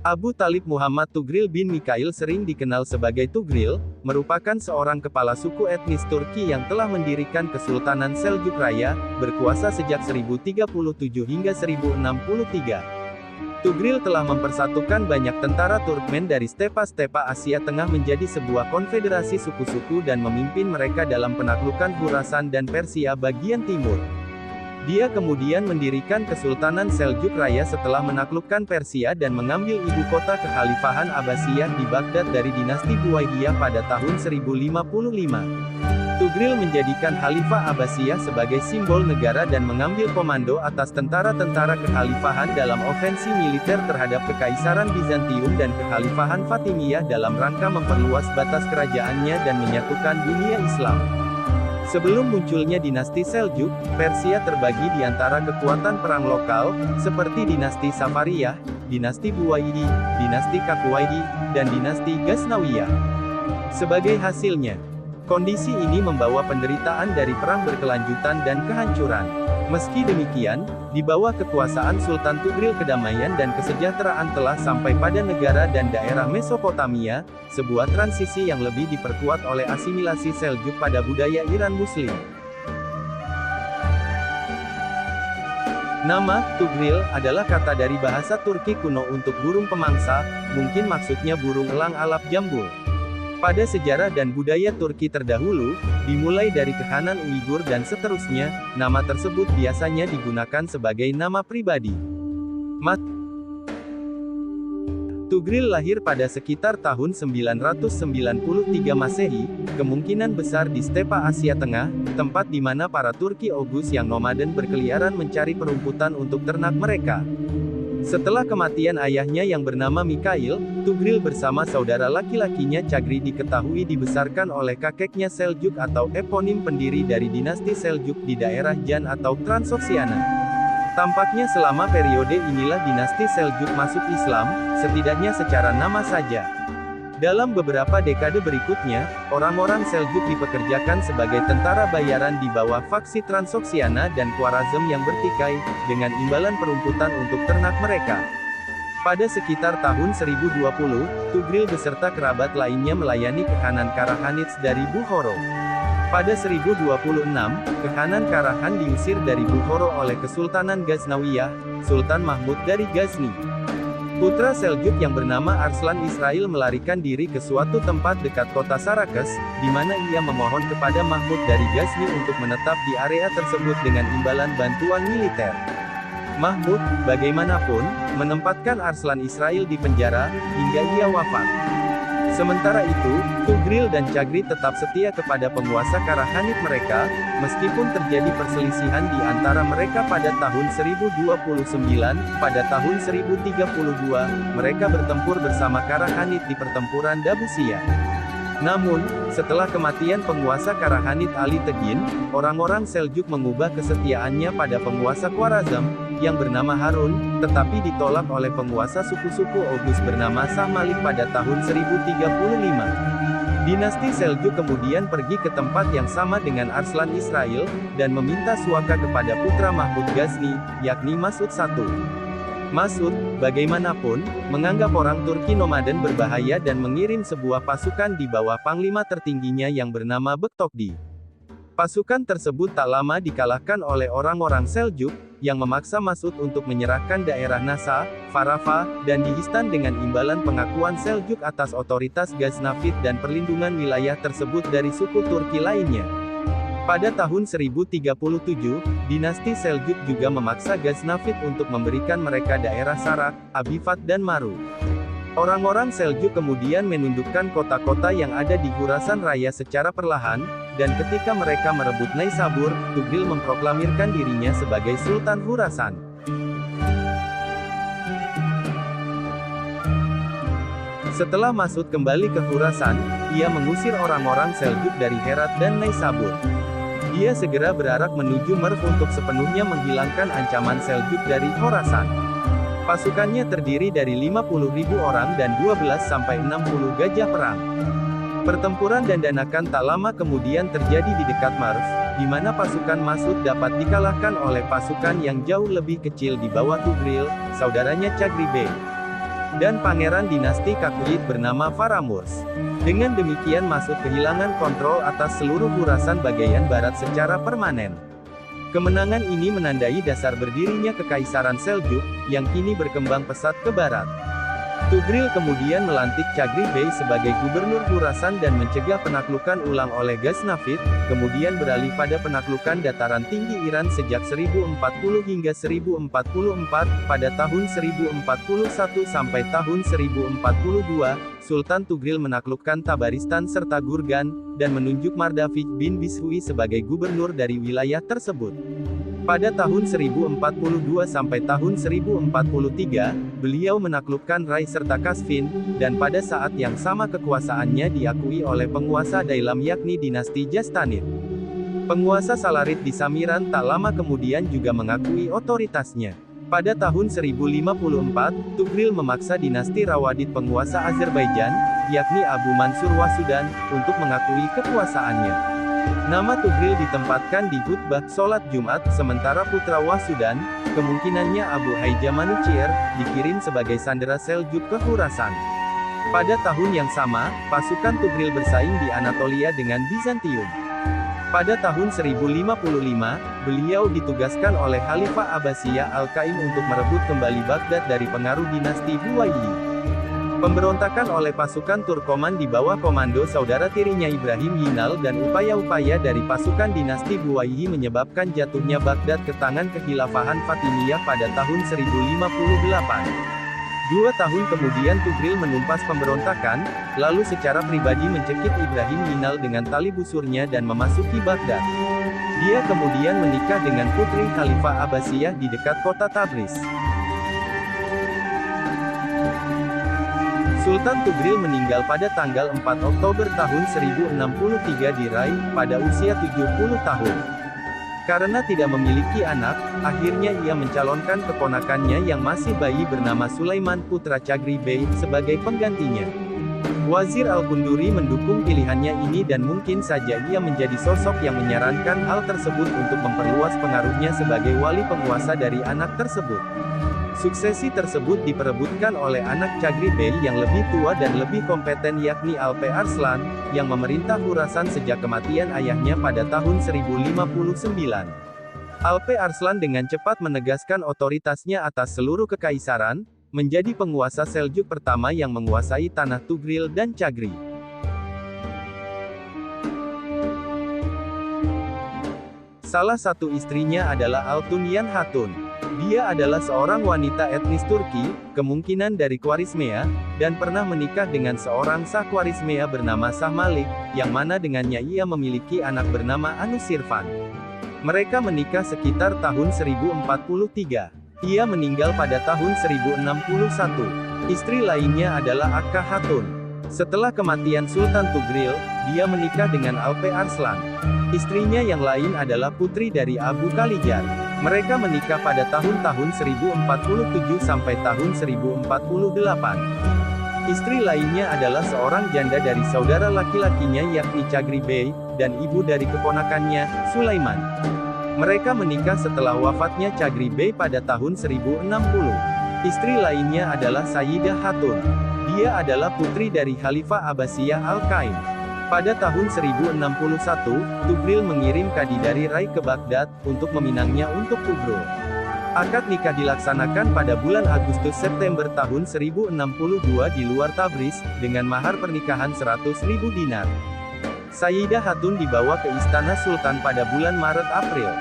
Abu Talib Muhammad Tugril bin Mikhail sering dikenal sebagai Tugril, merupakan seorang kepala suku etnis Turki yang telah mendirikan Kesultanan Seljuk Raya, berkuasa sejak 1037 hingga 1063. Tugril telah mempersatukan banyak tentara Turkmen dari stepa-stepa Asia Tengah menjadi sebuah konfederasi suku-suku dan memimpin mereka dalam penaklukan Khurasan dan Persia bagian timur. Dia kemudian mendirikan Kesultanan Seljuk Raya setelah menaklukkan Persia dan mengambil ibu kota Kekhalifahan Abbasiyah di Baghdad dari dinasti Buwaidiyah pada tahun 1055. Tugril menjadikan Khalifah Abbasiyah sebagai simbol negara dan mengambil komando atas tentara-tentara kekhalifahan dalam ofensi militer terhadap Kekaisaran Bizantium dan Kekhalifahan Fatimiyah dalam rangka memperluas batas kerajaannya dan menyatukan dunia Islam. Sebelum munculnya dinasti Seljuk, Persia terbagi di antara kekuatan perang lokal, seperti dinasti Safariyah, dinasti Buwaidi, dinasti Kakwaidi, dan dinasti Ghaznawiyah. Sebagai hasilnya, kondisi ini membawa penderitaan dari perang berkelanjutan dan kehancuran. Meski demikian, di bawah kekuasaan Sultan Tugril kedamaian dan kesejahteraan telah sampai pada negara dan daerah Mesopotamia, sebuah transisi yang lebih diperkuat oleh asimilasi Seljuk pada budaya Iran Muslim. Nama Tugril adalah kata dari bahasa Turki kuno untuk burung pemangsa, mungkin maksudnya burung elang alap jambul. Pada sejarah dan budaya Turki terdahulu, dimulai dari Kehanan Uighur dan seterusnya, nama tersebut biasanya digunakan sebagai nama pribadi. Tugril lahir pada sekitar tahun 993 Masehi, kemungkinan besar di stepa Asia Tengah, tempat di mana para Turki Oghuz yang nomaden berkeliaran mencari perumputan untuk ternak mereka. Setelah kematian ayahnya yang bernama Mikhail, Tugril bersama saudara laki-lakinya Chagri diketahui dibesarkan oleh kakeknya Seljuk atau eponim pendiri dari dinasti Seljuk di daerah Jan atau Transoksiana. Tampaknya selama periode inilah dinasti Seljuk masuk Islam, setidaknya secara nama saja. Dalam beberapa dekade berikutnya, orang-orang Seljuk dipekerjakan sebagai tentara bayaran di bawah faksi Transoksiana dan Khwarazm yang bertikai, dengan imbalan perumputan untuk ternak mereka. Pada sekitar tahun 1020, Tugril beserta kerabat lainnya melayani Kehanan Karahanidze dari Bukhara. Pada 1026, Kehanan Karahan diusir dari Bukhara oleh Kesultanan Ghaznawiyah, Sultan Mahmud dari Ghazni. Putra Seljuk yang bernama Arslan Israil melarikan diri ke suatu tempat dekat kota Sarakes, di mana ia memohon kepada Mahmud dari Ghazni untuk menetap di area tersebut dengan imbalan bantuan militer. Mahmud, bagaimanapun, menempatkan Arslan Israil di penjara, hingga ia wafat. Sementara itu, Tugril dan Chagri tetap setia kepada penguasa Karahanid mereka, meskipun terjadi perselisihan di antara mereka pada tahun 1029, pada tahun 1032, mereka bertempur bersama Karahanid di pertempuran Dabusiyah. Namun, setelah kematian penguasa Karahanid Ali Tegin, orang-orang Seljuk mengubah kesetiaannya pada penguasa Khwarazm, yang bernama Harun, tetapi ditolak oleh penguasa suku-suku Oghuz bernama Shah Malik pada tahun 1035. Dinasti Seljuk kemudian pergi ke tempat yang sama dengan Arslan Israil, dan meminta suaka kepada putra Mahmud Ghazni, yakni Mas'ud I. Mas'ud, bagaimanapun, menganggap orang Turki nomaden berbahaya dan mengirim sebuah pasukan di bawah panglima tertingginya yang bernama Bektokdi. Pasukan tersebut tak lama dikalahkan oleh orang-orang Seljuk, yang memaksa Mas'ud untuk menyerahkan daerah Nasa, Farafa, dan Dihistan dengan imbalan pengakuan Seljuk atas otoritas Ghaznavid dan perlindungan wilayah tersebut dari suku Turki lainnya. Pada tahun 1037, dinasti Seljuk juga memaksa Ghaznavid untuk memberikan mereka daerah Sarak, Abifat dan Maru. Orang-orang Seljuk kemudian menundukkan kota-kota yang ada di Khurasan Raya secara perlahan, dan ketika mereka merebut Naisabur, Tugril memproklamirkan dirinya sebagai Sultan Khurasan. Setelah Mas'ud kembali ke Khurasan, ia mengusir orang-orang Seljuk dari Herat dan Naisabur. Dia segera berarak menuju Merv untuk sepenuhnya menghilangkan ancaman Seljuk dari Khorasan. Pasukannya terdiri dari 50.000 orang dan 12-60 gajah perang. Pertempuran dandanakan tak lama kemudian terjadi di dekat Merv, di mana pasukan Mas'ud dapat dikalahkan oleh pasukan yang jauh lebih kecil di bawah Tugril, saudaranya Chagri Bey. dan pangeran dinasti Kakuyid bernama Faramurs. Dengan demikian Masud kehilangan kontrol atas seluruh Khurasan bagian barat secara permanen. Kemenangan ini menandai dasar berdirinya Kekaisaran Seljuk, yang kini berkembang pesat ke barat. Tugril kemudian melantik Chagri Bey sebagai gubernur Khurasan dan mencegah penaklukan ulang oleh Ghaznavid, kemudian beralih pada penaklukan dataran tinggi Iran sejak 1040 hingga 1044, pada tahun 1041 sampai tahun 1042, Sultan Tugril menaklukkan Tabaristan serta Gurgan, dan menunjuk Mardafij bin Bishui sebagai gubernur dari wilayah tersebut. Pada tahun 1042 sampai tahun 1043, beliau menaklukkan Rai serta Kasvin, dan pada saat yang sama kekuasaannya diakui oleh penguasa Dailam yakni dinasti Jastanid. Penguasa Salarid di Samiran tak lama kemudian juga mengakui otoritasnya. Pada tahun 1054, Tugril memaksa dinasti Rawadid penguasa Azerbaijan, yakni Abu Mansur Wasudan, untuk mengakui kekuasaannya. Nama Tugril ditempatkan di khutbah sholat Jumat, sementara putra Wasudan, kemungkinannya Abu Haija Manuchihr, dikirim sebagai sandera Seljuk ke Khurasan. Pada tahun yang sama, pasukan Tugril bersaing di Anatolia dengan Bizantium. Pada tahun 1055, beliau ditugaskan oleh Khalifah Abbasiyah Al-Qaim untuk merebut kembali Baghdad dari pengaruh dinasti Buwayyi. Pemberontakan oleh pasukan Turkoman di bawah komando saudara tirinya Ibrahim Yinal dan upaya-upaya dari pasukan dinasti Buwayyi menyebabkan jatuhnya Baghdad ke tangan kekhilafahan Fatimiyah pada tahun 1058. 2 tahun kemudian Tugril menumpas pemberontakan, lalu secara pribadi mencekik Ibrahim Yinal dengan tali busurnya dan memasuki Baghdad. Dia kemudian menikah dengan putri Khalifah Abbasiyah di dekat kota Tabriz. Sultan Tugril meninggal pada tanggal 4 Oktober tahun 1063 di Rai, pada usia 70 tahun. Karena tidak memiliki anak, akhirnya ia mencalonkan keponakannya yang masih bayi bernama Sulaiman putra Chagri Bey, sebagai penggantinya. Wazir Al-Kunduri mendukung pilihannya ini dan mungkin saja ia menjadi sosok yang menyarankan hal tersebut untuk memperluas pengaruhnya sebagai wali penguasa dari anak tersebut. Suksesi tersebut diperebutkan oleh anak Chagri Bey yang lebih tua dan lebih kompeten yakni Alp Arslan, yang memerintah Khurasan sejak kematian ayahnya pada tahun 1059. Alp Arslan dengan cepat menegaskan otoritasnya atas seluruh kekaisaran, menjadi penguasa Seljuk pertama yang menguasai tanah Tugril dan Chagri. Salah satu istrinya adalah Altunyan Hatun. Dia adalah seorang wanita etnis Turki, kemungkinan dari Khwarizmia, dan pernah menikah dengan seorang Shah Khwarizmia bernama Shah Malik, yang mana dengannya ia memiliki anak bernama Anusirvan. Mereka menikah sekitar tahun 1043. Ia meninggal pada tahun 1061. Istri lainnya adalah Akka Hatun. Setelah kematian Sultan Tugril, dia menikah dengan Alp Arslan. Istrinya yang lain adalah putri dari Abu Kalijar. Mereka menikah pada tahun-tahun 1047 sampai tahun 1048. Istri lainnya adalah seorang janda dari saudara laki-lakinya yakni Chagri Bey, dan ibu dari keponakannya, Sulaiman. Mereka menikah setelah wafatnya Chagri Bey pada tahun 1060. Istri lainnya adalah Sayyidah Hatun. Dia adalah putri dari Khalifah Abbasiyah Al-Qaim. Pada tahun 1061, Tugril mengirim kadi dari Rai ke Baghdad, untuk meminangnya untuk Tugrul. Akad nikah dilaksanakan pada bulan Agustus-September tahun 1062 di luar Tabriz, dengan mahar pernikahan 100.000 dinar. Sayyidah Hatun dibawa ke Istana Sultan pada bulan Maret-April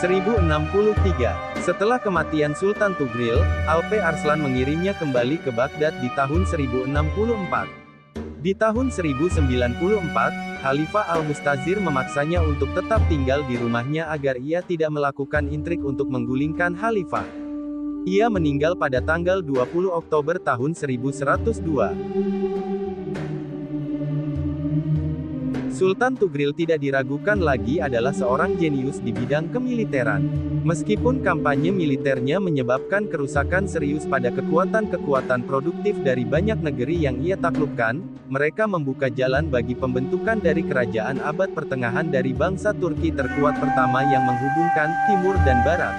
1063. Setelah kematian Sultan Tugril, Alp Arslan mengirimnya kembali ke Baghdad di tahun 1064. Di tahun 1094, Khalifah Al-Mustazir memaksanya untuk tetap tinggal di rumahnya agar ia tidak melakukan intrik untuk menggulingkan Khalifah. Ia meninggal pada tanggal 20 Oktober tahun 1102. Sultan Tugril tidak diragukan lagi adalah seorang jenius di bidang kemiliteran. Meskipun kampanye militernya menyebabkan kerusakan serius pada kekuatan-kekuatan produktif dari banyak negeri yang ia taklukkan, mereka membuka jalan bagi pembentukan dari kerajaan abad pertengahan dari bangsa Turki terkuat pertama yang menghubungkan Timur dan Barat.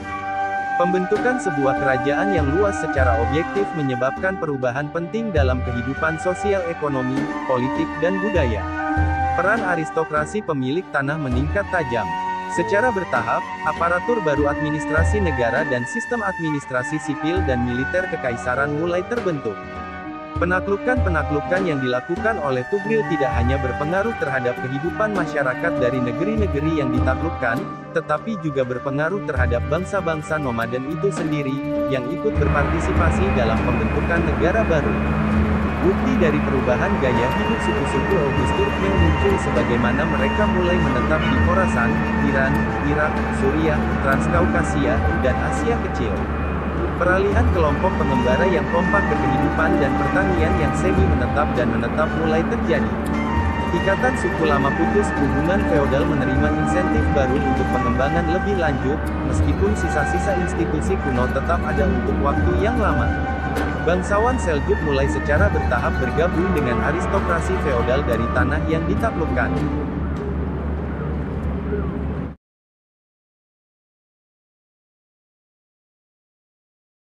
Pembentukan sebuah kerajaan yang luas secara objektif menyebabkan perubahan penting dalam kehidupan sosial ekonomi, politik dan budaya. Peran aristokrasi pemilik tanah meningkat tajam. Secara bertahap, aparatur baru administrasi negara dan sistem administrasi sipil dan militer kekaisaran mulai terbentuk. Penaklukan-penaklukan yang dilakukan oleh Tugril tidak hanya berpengaruh terhadap kehidupan masyarakat dari negeri-negeri yang ditaklukkan, tetapi juga berpengaruh terhadap bangsa-bangsa nomaden itu sendiri, yang ikut berpartisipasi dalam pembentukan negara baru. Bukti dari perubahan gaya hidup suku-suku Oghuz Turkmen muncul sebagaimana mereka mulai menetap di Khorasan, Iran, Irak, Suriah, Transkaukasia, dan Asia Kecil. Peralihan kelompok pengembara yang kompak ke kehidupan dan pertanian yang semi-menetap dan menetap mulai terjadi. Ikatan suku lama putus, hubungan feodal menerima insentif baru untuk pengembangan lebih lanjut, meskipun sisa-sisa institusi kuno tetap ada untuk waktu yang lama. Bangsawan Seljuk mulai secara bertahap bergabung dengan aristokrasi feodal dari tanah yang ditaklukkan.